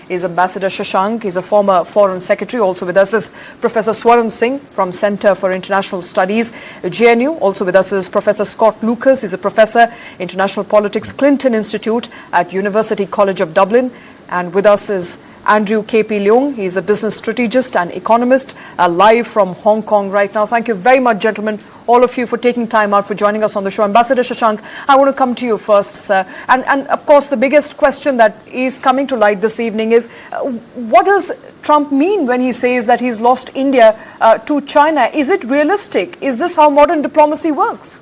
is Ambassador Shashank. He's a former Foreign Secretary. Also with us is Professor Swaran Singh from Centre for International Studies, JNU. Also with us is Professor Scott Lucas. He's a Professor, International Politics, Clinton Institute at University College of Dublin. And with us is Andrew K.P. Leung. He's a business strategist and economist, live from Hong Kong right now. Thank you very much, gentlemen, all of you, for taking time out for joining us on the show. Ambassador Shashank, I want to come to you first, sir. And of course, the biggest question that is coming to light this evening is, what does Trump mean when he says that he's lost India to China? Is it realistic? Is this how modern diplomacy works?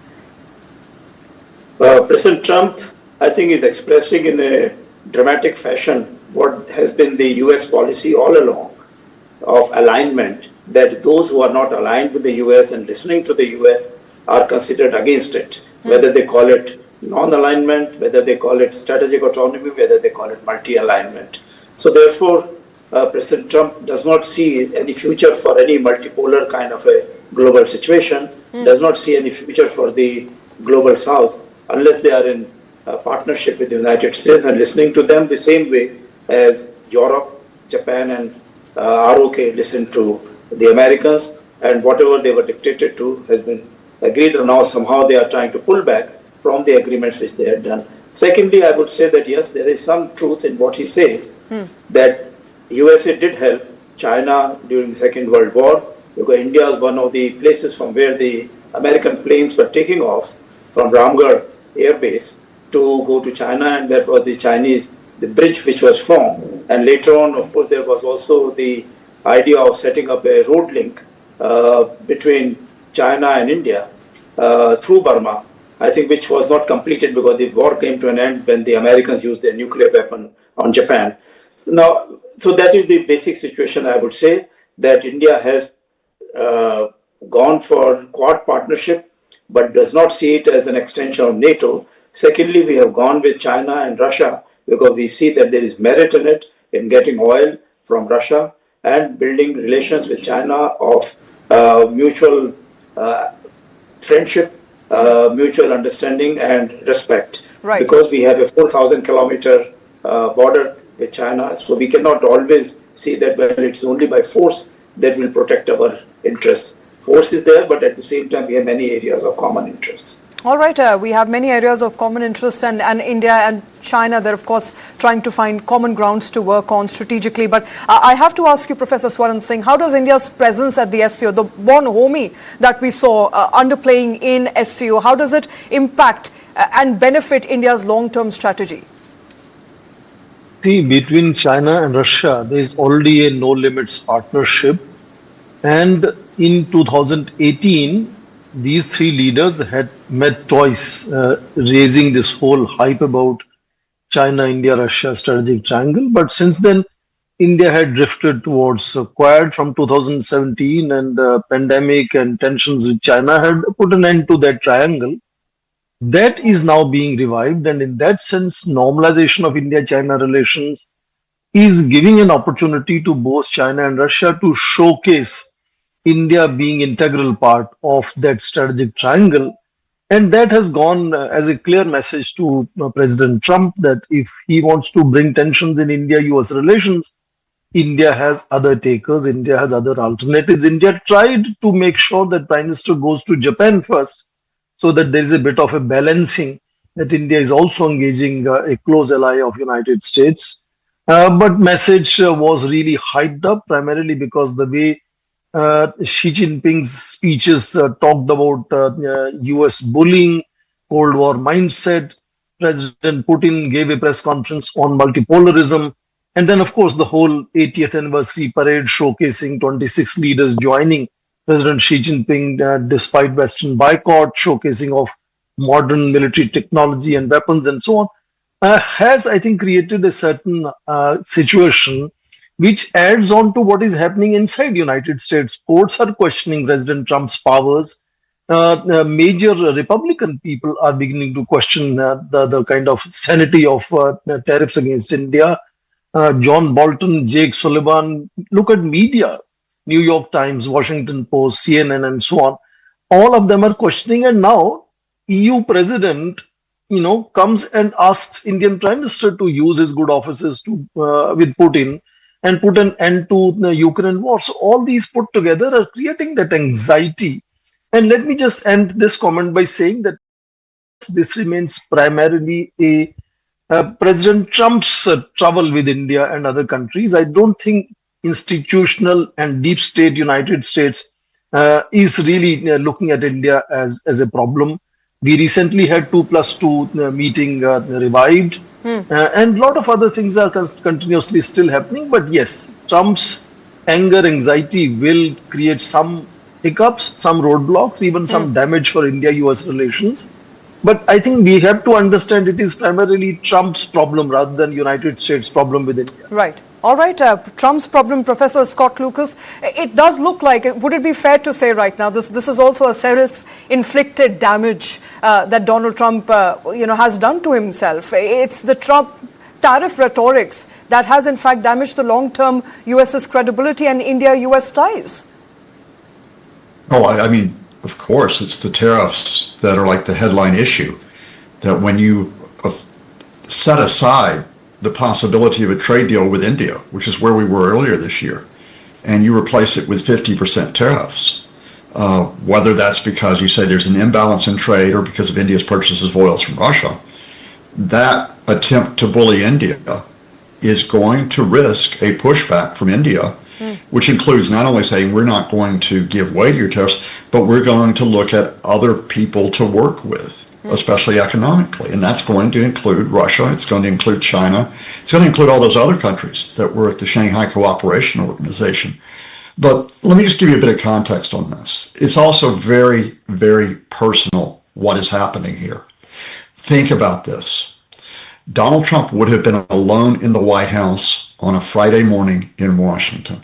President Trump, I think, is expressing in a dramatic fashion what has been the US policy all along of alignment, that those who are not aligned with the US and listening to the US are considered against it, whether they call it non-alignment, whether they call it strategic autonomy, whether they call it multi-alignment. So therefore, President Trump does not see any future for any multipolar kind of a global situation, does not see any future for the global South unless they are in partnership with the United States and listening to them the same way as Europe, Japan and ROK listened to the Americans, and whatever they were dictated to has been agreed, and now somehow they are trying to pull back from the agreements which they had done. Secondly, I would say that yes, there is some truth in what he says, that USA did help China during the Second World War, because India is one of the places from where the American planes were taking off from Ramgarh Air Base to go to China, and that was the bridge which was formed. And later on, of course, there was also the idea of setting up a road link between China and India through Burma, I think, which was not completed because the war came to an end when the Americans used their nuclear weapon on Japan. So that is the basic situation. I would say that India has gone for Quad partnership, but does not see it as an extension of NATO. Secondly, we have gone with China and Russia because we see that there is merit in it, in getting oil from Russia and building relations with China of mutual friendship, mutual understanding and respect. Right. Because we have a 4,000-kilometer border with China, so we cannot always see that when it's only by force that will protect our interests. Force is there, but at the same time, we have many areas of common interest. All right, we have many areas of common interest, and India and China, they're of course trying to find common grounds to work on strategically. But I have to ask you, Professor Swaran Singh, how does India's presence at the SCO, the bonhomie that we saw underplaying in SCO, how does it impact and benefit India's long-term strategy? See, between China and Russia, there is already a no-limits partnership. And in 2018, these three leaders had met twice, raising this whole hype about China, India, Russia strategic triangle. But since then, India had drifted towards Quad from 2017, and pandemic and tensions with China had put an end to that triangle. That is now being revived, and in that sense, normalization of India-China relations is giving an opportunity to both China and Russia to showcase India being integral part of that strategic triangle. And that has gone as a clear message to President Trump that if he wants to bring tensions in India-US relations, India has other takers, India has other alternatives. India tried to make sure that Prime Minister goes to Japan first, so that there is a bit of a balancing, that India is also engaging a close ally of United States. But message was really hyped up primarily because the way Xi Jinping's speeches talked about US bullying, Cold War mindset. President Putin gave a press conference on multipolarism. And then, of course, the whole 80th anniversary parade showcasing 26 leaders joining President Xi Jinping despite Western boycott, showcasing of modern military technology and weapons and so on, has, I think, created a certain situation which adds on to what is happening inside United States. Courts are questioning President Trump's powers. Major Republican people are beginning to question the kind of sanity of tariffs against India. John Bolton, Jake Sullivan, look at media, New York Times, Washington Post, CNN, and so on. All of them are questioning, and now EU President comes and asks Indian Prime Minister to use his good offices to with Putin and put an end to the Ukraine war. So all these put together are creating that anxiety. And let me just end this comment by saying that this remains primarily a President Trump's trouble with India and other countries. I don't think institutional and deep state United States is really looking at India as a problem. We recently had 2+2 meeting revived, and a lot of other things are continuously still happening. But yes, Trump's anger, anxiety will create some hiccups, some roadblocks, even some damage for India-US relations. But I think we have to understand it is primarily Trump's problem rather than United States' problem with India. Right. All right. Trump's problem, Professor Scott Lucas. It does look like, would it be fair to say right now, this is also a self-inflicted damage that Donald Trump, has done to himself. It's the Trump tariff rhetorics that has in fact damaged the long-term US's credibility and India-US ties. Oh, I mean, of course, it's the tariffs that are like the headline issue, that when you set aside the possibility of a trade deal with India, which is where we were earlier this year, and you replace it with 50% tariffs, whether that's because you say there's an imbalance in trade or because of India's purchases of oils from Russia, that attempt to bully India is going to risk a pushback from India, which includes not only saying we're not going to give way to your tariffs, but we're going to look at other people to work with, especially economically. And that's going to include Russia. It's going to include China. It's going to include all those other countries that were at the Shanghai Cooperation Organization. But let me just give you a bit of context on this. It's also very, very personal what is happening here. Think about this. Donald Trump would have been alone in the White House on a Friday morning in Washington.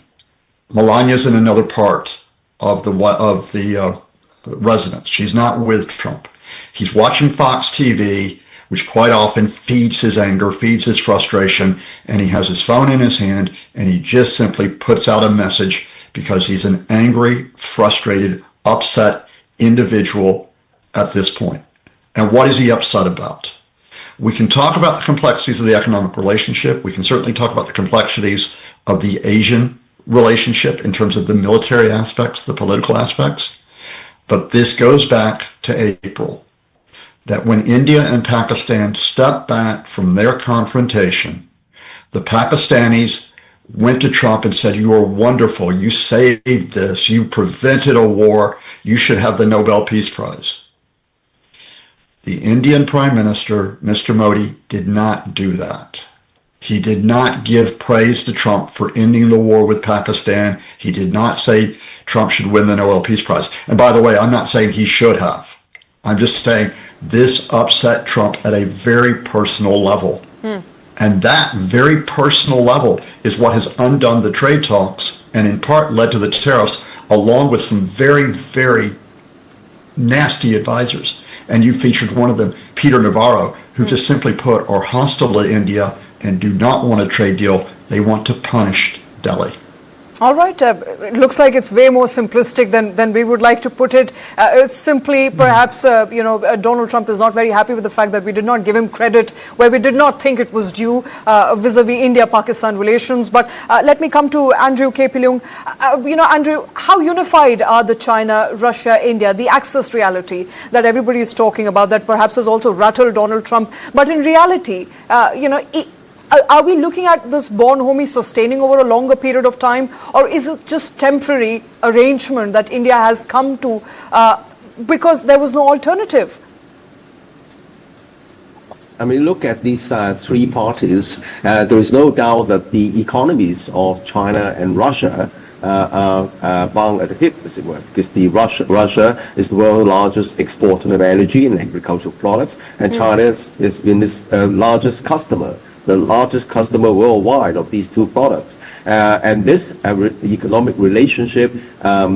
Melania's in another part of the residence. She's not with Trump. He's watching Fox TV, which quite often feeds his anger, feeds his frustration, and he has his phone in his hand, and he just simply puts out a message because he's an angry, frustrated, upset individual at this point. And what is he upset about? We can talk about the complexities of the economic relationship. We can certainly talk about the complexities of the Asian relationship in terms of the military aspects, the political aspects. But this goes back to April, that when India and Pakistan stepped back from their confrontation, the Pakistanis went to Trump and said, "You are wonderful. You saved this. You prevented a war. You should have the Nobel Peace Prize." The Indian Prime Minister, Mr. Modi, did not do that. He did not give praise to Trump for ending the war with Pakistan. He did not say Trump should win the Nobel Peace Prize. And by the way, I'm not saying he should have. I'm just saying this upset Trump at a very personal level. And that very personal level is what has undone the trade talks and in part led to the tariffs, along with some very, very nasty advisors. And you featured one of them, Peter Navarro, who just simply put are hostile to India and do not want a trade deal. They want to punish Delhi. All right. It looks like it's way more simplistic than we would like to put it. It's simply perhaps, Donald Trump is not very happy with the fact that we did not give him credit where we did not think it was due vis-a-vis India-Pakistan relations. But let me come to Andrew K. Pillung. Andrew, how unified are the China, Russia, India, the Axis reality that everybody is talking about that perhaps has also rattled Donald Trump? But in reality, are we looking at this bonhomie sustaining over a longer period of time, or is it just temporary arrangement that India has come to because there was no alternative? I mean, look at these three parties. There is no doubt that the economies of China and Russia are bound at the hip, as it were, because Russia is the world's largest exporter of energy and agricultural products, and China has been this largest customer. The largest customer worldwide of these two products. And this economic relationship, a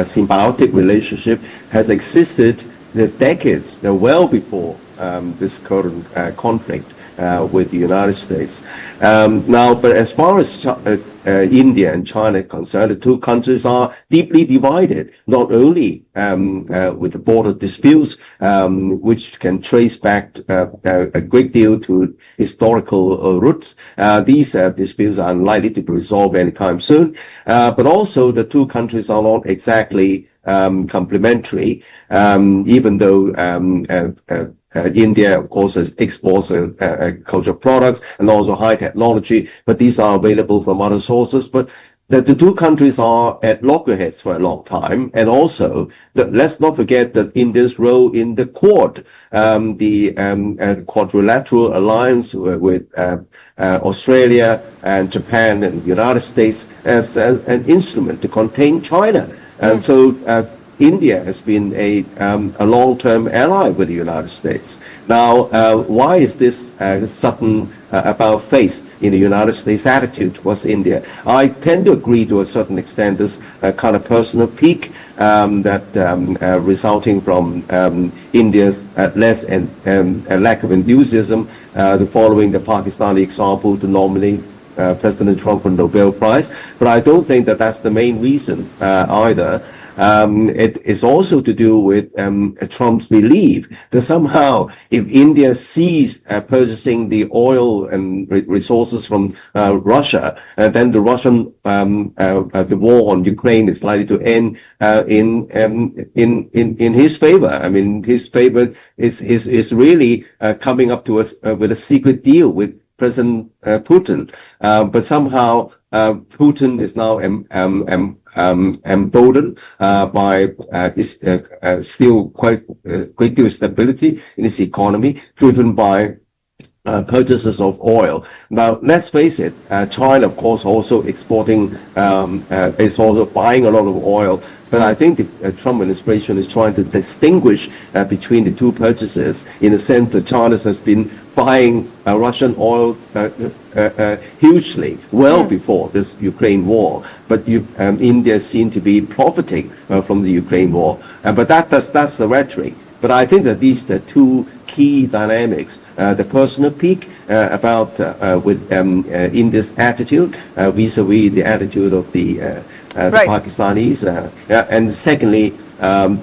symbiotic relationship, has existed the decades, well before this current conflict. with the United States. Now, but as far as India and China are concerned, the two countries are deeply divided, not only with the border disputes, which can trace back a great deal to historical roots. These disputes are unlikely to be resolved anytime soon, but also the two countries are not exactly complementary, even though India, of course, exports agricultural products and also high technology, but these are available from other sources. But the two countries are at loggerheads for a long time, and also let's not forget that India's role in the Quad, the quadrilateral alliance with Australia and Japan and the United States as an instrument to contain China. And so India has been a long-term ally with the United States. Now, why is this sudden about-face in the United States attitude towards India? I tend to agree to a certain extent this kind of personal pique that resulting from India's less and lack of enthusiasm following the Pakistani example to nominate President Trump for the Nobel Prize. But I don't think that that's the main reason either. It is also to do with Trump's belief that somehow if India ceased purchasing the oil and resources from Russia, then the Russian the war on Ukraine is likely to end in his favor. I mean, his favor is really coming up to us with a secret deal with President Putin, but somehow Putin is now emboldened by this still quite great deal of stability in its economy, driven by purchases of oil. Now, let's face it, China, of course, also exporting, is also buying a lot of oil. But I think the Trump administration is trying to distinguish between the two purchases in the sense that China has been buying Russian oil hugely well before this Ukraine war. But India seemed to be profiting from the Ukraine war. But that's the rhetoric. But I think that these are the two key dynamics: the personal pique about with India's attitude vis-a-vis the attitude of the Pakistanis, and secondly,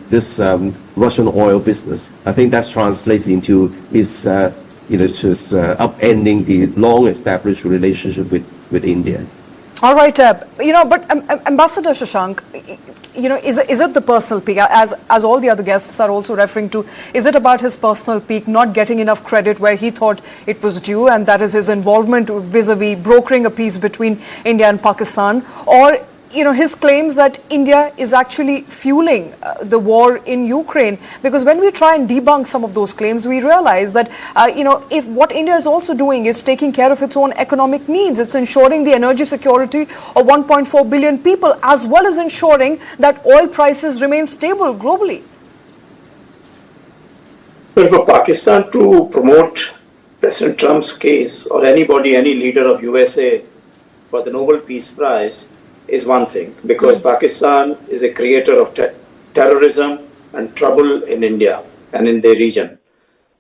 this Russian oil business. I think that translates into his, just upending the long-established relationship with India. All right, but Ambassador Shashank, is it the personal pique, as all the other guests are also referring to? Is it about his personal pique not getting enough credit where he thought it was due, and that is his involvement vis-a-vis brokering a peace between India and Pakistan, or his claims that India is actually fueling the war in Ukraine? Because when we try and debunk some of those claims, we realize that, if what India is also doing is taking care of its own economic needs, it's ensuring the energy security of 1.4 billion people, as well as ensuring that oil prices remain stable globally. But for Pakistan to promote President Trump's case, or anybody, any leader of USA for the Nobel Peace Prize, is one thing, because Pakistan is a creator of terrorism and trouble in India and in the region.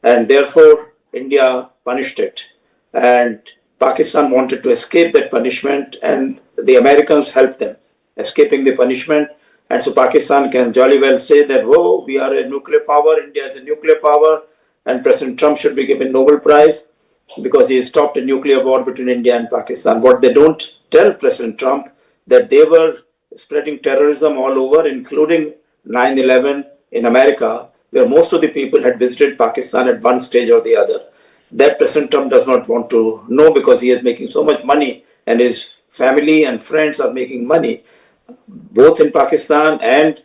And therefore, India punished it. And Pakistan wanted to escape that punishment, and the Americans helped them escaping the punishment. And so Pakistan can jolly well say that, whoa, we are a nuclear power, India is a nuclear power, and President Trump should be given Nobel Prize because he stopped a nuclear war between India and Pakistan. What they don't tell President Trump, that they were spreading terrorism all over, including 9/11 in America, where most of the people had visited Pakistan at one stage or the other. That President Trump does not want to know, because he is making so much money and his family and friends are making money, both in Pakistan and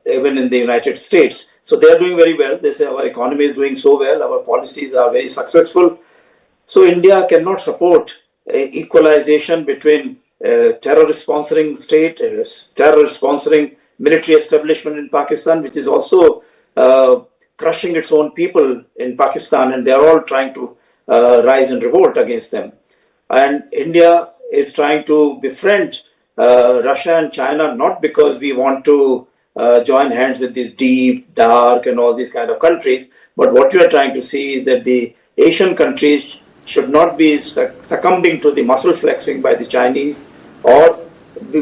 even in the United States. So they are doing very well. They say our economy is doing so well, our policies are very successful. So India cannot support equalization between terrorist sponsoring state, terrorist sponsoring military establishment in Pakistan, which is also crushing its own people in Pakistan, and they are all trying to rise in revolt against them. And India is trying to befriend Russia and China, not because we want to join hands with these deep, dark, and all these kind of countries, but what we are trying to see is that the Asian countries should not be succumbing to the muscle flexing by the Chinese, or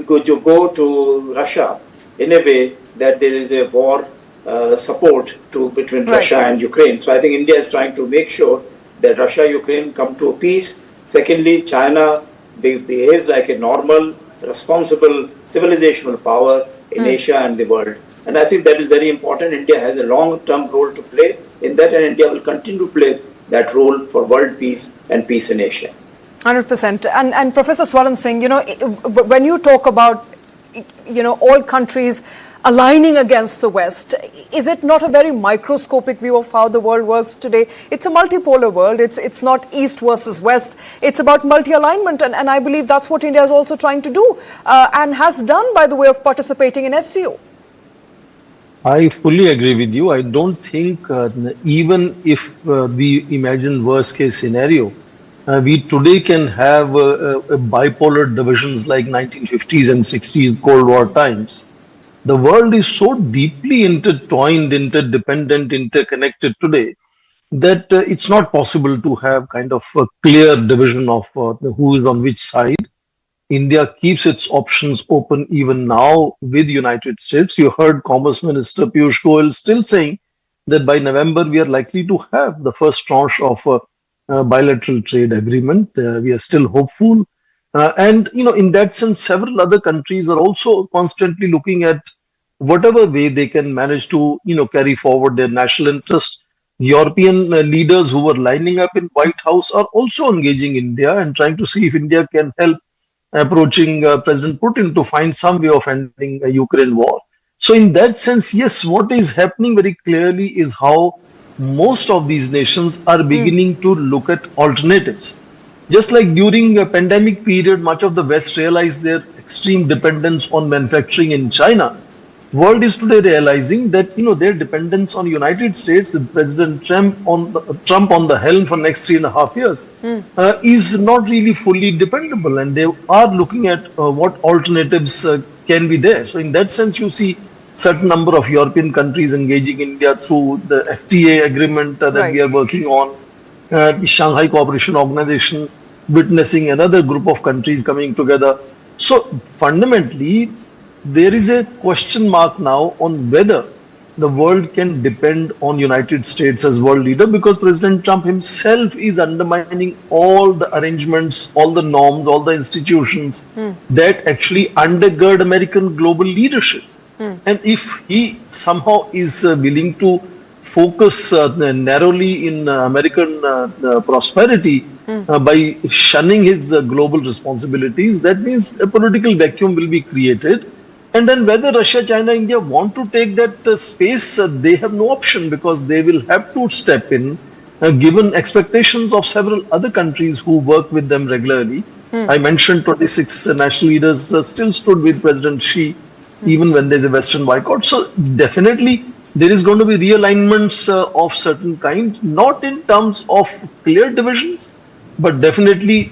could you go to Russia in a way that there is a war support between Russia and Ukraine. So I think India is trying to make sure that Russia-Ukraine come to a peace. Secondly, China behaves like a normal, responsible civilizational power in Asia and the world. And I think that is very important. India has a long-term role to play in that, and India will continue to play that role for world peace and peace in Asia. 100%. And Professor Swaran Singh, when you talk about, all countries aligning against the West, is it not a very microscopic view of how the world works today? It's a multipolar world. It's not East versus West. It's about multi-alignment. And I believe that's what India is also trying to do and has done by the way of participating in SCO. I fully agree with you. I don't think even if we imagine worst case scenario, we today can have bipolar divisions like 1950s and 60s Cold War times. The world is so deeply intertwined, interdependent, interconnected today that it's not possible to have kind of a clear division of who is on which side. India keeps its options open even now with United States. You heard Commerce Minister Piyush Goyal still saying that by November we are likely to have the first tranche of a bilateral trade agreement. We are still hopeful. And in that sense, several other countries are also constantly looking at whatever way they can manage to, carry forward their national interest. European leaders who were lining up in White House are also engaging India and trying to see if India can help approaching President Putin to find some way of ending a Ukraine war. So in that sense, yes, what is happening very clearly is how most of these nations are beginning to look at alternatives. Just like during a pandemic period, much of the West realized their extreme dependence on manufacturing in China. World is today realizing that their dependence on United States with President Trump on the helm for next 3.5 years is not really fully dependable, and they are looking at what alternatives can be there. So in that sense, you see certain number of European countries engaging India through the FTA agreement that we are working on, the Shanghai Cooperation Organization witnessing another group of countries coming together. So fundamentally, there is a question mark now on whether the world can depend on United States as world leader, because President Trump himself is undermining all the arrangements, all the norms, all the institutions that actually undergird American global leadership. And if he somehow is willing to focus narrowly in American prosperity by shunning his global responsibilities, that means a political vacuum will be created. And then whether Russia, China, India want to take that space, they have no option, because they will have to step in, given expectations of several other countries who work with them regularly. I mentioned 26 national leaders still stood with President Xi, even when there's a Western boycott. So definitely there is going to be realignments of certain kind, not in terms of clear divisions, but definitely,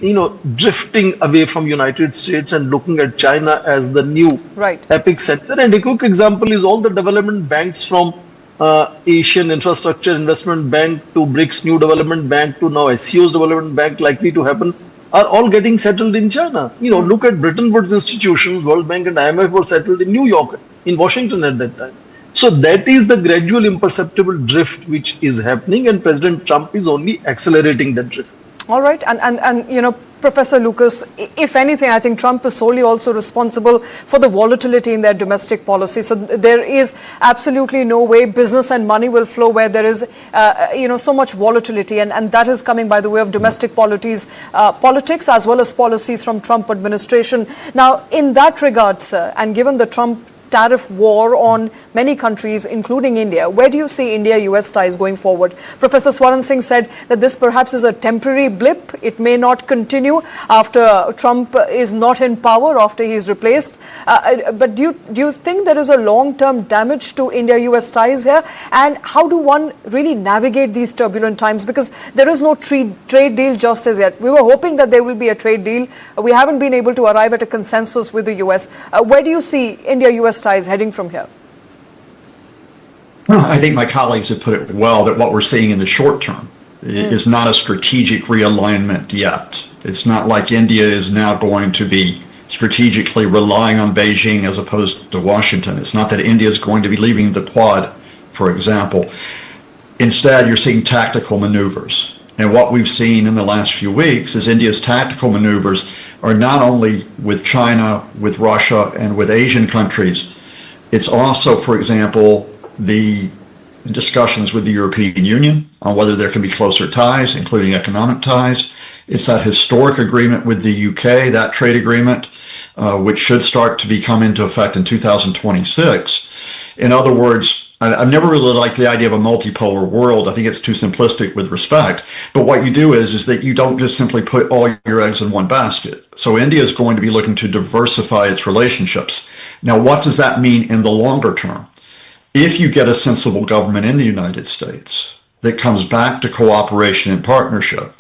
drifting away from United States and looking at China as the new epic center. And a quick example is all the development banks, from Asian Infrastructure Investment Bank to BRICS New Development Bank to now SCO's Development Bank likely to happen, are all getting settled in China. Look at Bretton Woods institutions, World Bank and IMF were settled in New York, in Washington at that time. So that is the gradual imperceptible drift which is happening, and President Trump is only accelerating that drift. All right. And Professor Lucas, if anything, I think Trump is solely also responsible for the volatility in their domestic policy. So there is absolutely no way business and money will flow where there is, so much volatility. And that is coming by the way of domestic politics as well as policies from Trump administration. Now, in that regard, sir, and given the Trump tariff war on many countries, including India, where do you see India-US ties going forward? Professor Swaran Singh said that this perhaps is a temporary blip. It may not continue after Trump is not in power, after he is replaced. But do you think there is a long-term damage to India-US ties here? And how do one really navigate these turbulent times? Because there is no trade deal just as yet. We were hoping that there will be a trade deal. We haven't been able to arrive at a consensus with the US. Where do you see India-US ties heading from here? I think my colleagues have put it well, that what we're seeing in the short term is not a strategic realignment yet. It's not like India is now going to be strategically relying on Beijing as opposed to Washington. It's not that India is going to be leaving the Quad, for example. Instead, you're seeing tactical maneuvers. And what we've seen in the last few weeks is India's tactical maneuvers are not only with China, with Russia, and with Asian countries. It's also, for example, the discussions with the European Union on whether there can be closer ties, including economic ties. It's that historic agreement with the UK, that trade agreement, which should start to come into effect in 2026. In other words, I've never really liked the idea of a multipolar world. I think it's too simplistic with respect. But what you do is that you don't just simply put all your eggs in one basket. So India is going to be looking to diversify its relationships. Now, what does that mean in the longer term? If you get a sensible government in the United States that comes back to cooperation and partnership,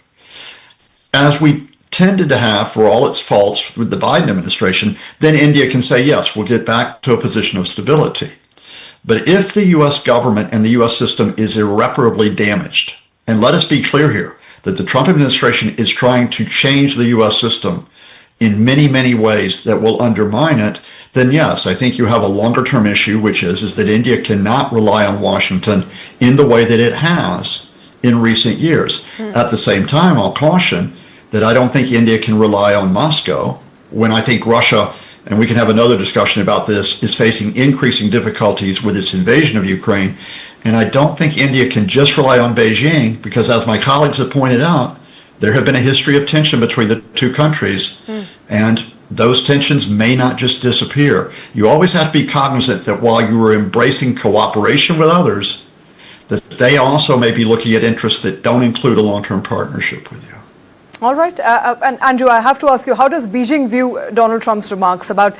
as we tended to have for all its faults with the Biden administration, then India can say, yes, we'll get back to a position of stability. But if the U.S. government and the U.S. system is irreparably damaged, and let us be clear here that the Trump administration is trying to change the U.S. system in many, many ways that will undermine it, then yes, I think you have a longer term issue, which is that India cannot rely on Washington in the way that it has in recent years. At the same time, I'll caution that I don't think India can rely on Moscow when I think Russia, and we can have another discussion about this, is facing increasing difficulties with its invasion of Ukraine. And I don't think India can just rely on Beijing because, as my colleagues have pointed out, there have been a history of tension between the two countries, and those tensions may not just disappear. You always have to be cognizant that while you are embracing cooperation with others, that they also may be looking at interests that don't include a long-term partnership with you. All right. And Andrew, I have to ask you, how does Beijing view Donald Trump's remarks about,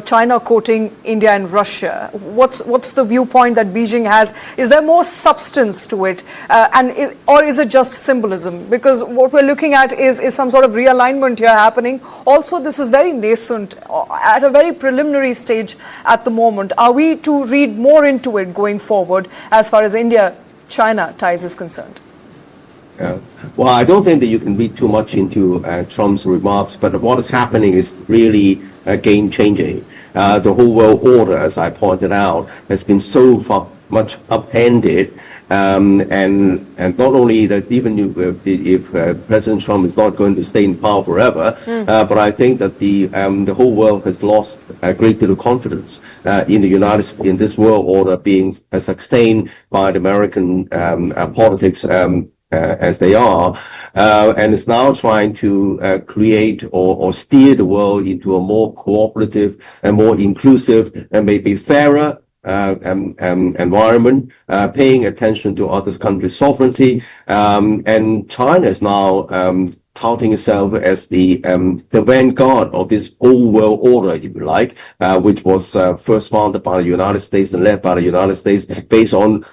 China quoting India and Russia? What's the viewpoint that Beijing has? Is there more substance to it? Or is it just symbolism? Because what we're looking at is some sort of realignment here happening. Also, this is very nascent, at a very preliminary stage at the moment. Are we to read more into it going forward as far as India-China ties is concerned? Well, I don't think that you can read too much into Trump's remarks, but what is happening is really game-changing. The whole world order, as I pointed out, has been so much upended, and not only that, even if President Trump is not going to stay in power forever, but I think that the whole world has lost a great deal of confidence in in this world order being sustained by the American politics. As they are, and is now trying to create or steer the world into a more cooperative and more inclusive and maybe fairer environment, paying attention to other countries' sovereignty. And China is now touting itself as the vanguard of this old world order, if you like, which was first founded by the United States and led by the United States based on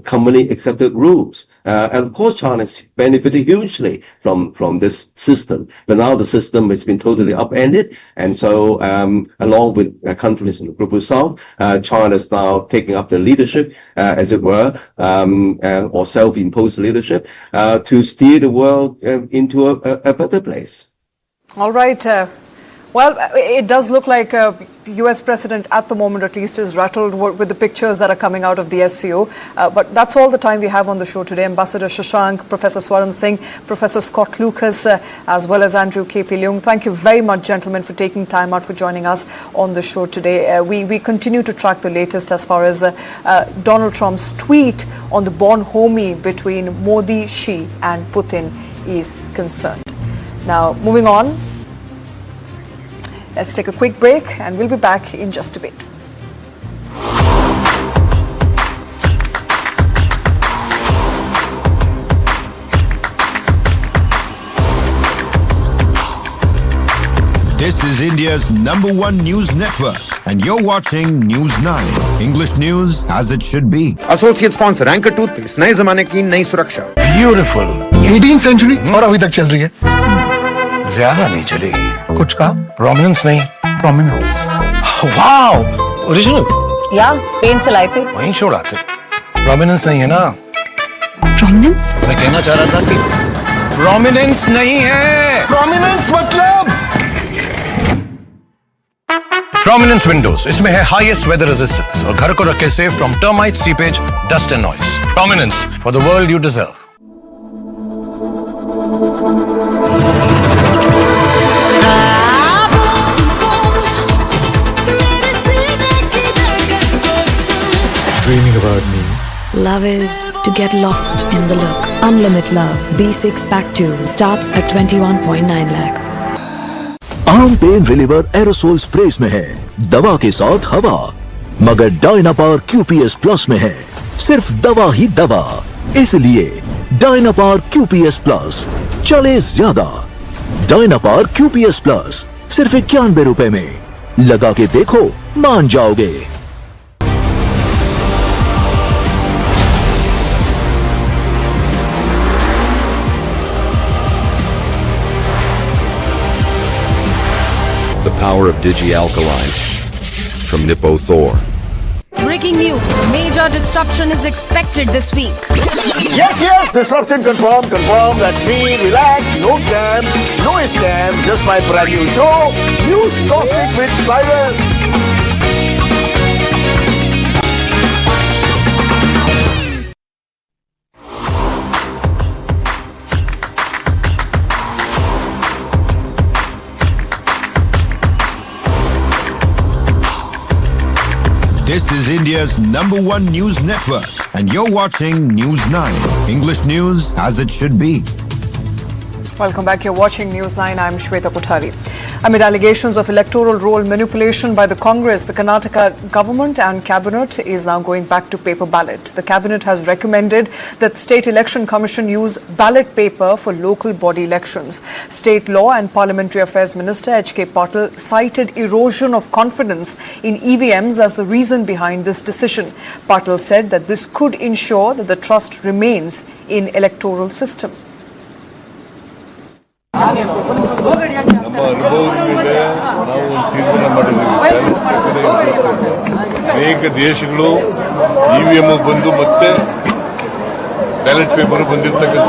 commonly accepted rules. And of course, China has benefited hugely from this system. But now the system has been totally upended. And so, along with countries in the Global South, China is now taking up the leadership, as it were, or self-imposed leadership, to steer the world into a better place. All right. Well, it does look like U.S. President, at the moment at least, is rattled with the pictures that are coming out of the SCO. But that's all the time we have on the show today. Ambassador Shashank, Professor Swaran Singh, Professor Scott Lucas, as well as Andrew K.P. Leung. Thank you very much, gentlemen, for taking time out for joining us on the show today. We continue to track the latest as far as Donald Trump's tweet on the bonhomie between Modi, Xi and Putin is concerned. Now, moving on. Let's take a quick break and we'll be back in just a bit. This is India's #1 news network and you're watching News9. English news as it should be. Associate sponsor anchor toothpaste, नए जमाने की नई सुरक्षा। Beautiful 18th century और अभी तक चल रही है। ज्यादा नहीं चलेगी। कुछ का प्रोमिनेंस नहीं, प्रोमिनेंस। Wow, original. या स्पेन से लाए थे। वहीं छोड़ा थे। प्रोमिनेंस नहीं है ना, प्रोमिनेंस? मैं कहना चाह रहा था कि प्रोमिनेंस नहीं है, प्रोमिनेंस मतलब प्रोमिनेंस विंडोज, इसमें है हाईएस्ट वेदर रेजिस्टेंस और घर को रखे safe from termite, seepage, dust and noise. Prominence for the world you deserve. Dreaming about me? Love is to get lost in the look. Unlimited Love B6 Pack 2 starts at 21.9 lakh. आम pain reliever aerosol स्प्रेस में है, दवा के साथ हवा, मगर Dynapar QPS plus में है सिर्फ दवा ही दवा। इसलिए डायनापार QPS प्लस चले ज्यादा। डायनापार QPS प्लस सिर्फ 91 रुपए में, लगा के देखो मान जाओगे। The power of Digi-Alkaline from Nippo Thor. Breaking news. Major disruption is expected this week. Yes, disruption confirmed. That's me. Relax. No scams. No scams. Just my brand new show, News Cosmic with Cyrus. This is India's #1 news network, and you're watching News9, English news as it should be. Welcome back. You're watching News9. I'm Shweta Kothari. Amid allegations of electoral roll manipulation by the Congress, the Karnataka government and cabinet is now going back to paper ballot. The cabinet has recommended that State Election Commission use ballot paper for local body elections. State Law and Parliamentary Affairs Minister H.K. Patil cited erosion of confidence in EVMs as the reason behind this decision. Patil said that this could ensure that the trust remains in electoral system. ನಮ್ಮ ಅನುಭವದ ಮೇಲೆ ನಾವು ಒಂದು ತೀರ್ಮಾನ ಮಾಡಿದ್ದೀವಿ. ಅನೇಕ ದೇಶಗಳು EVM ಬಂದು ಮತ್ತೆ ಬ್ಯಾಲೆಟ್ ಪೇಪರ್ ಬಂದಿರತಕ್ಕಂಥ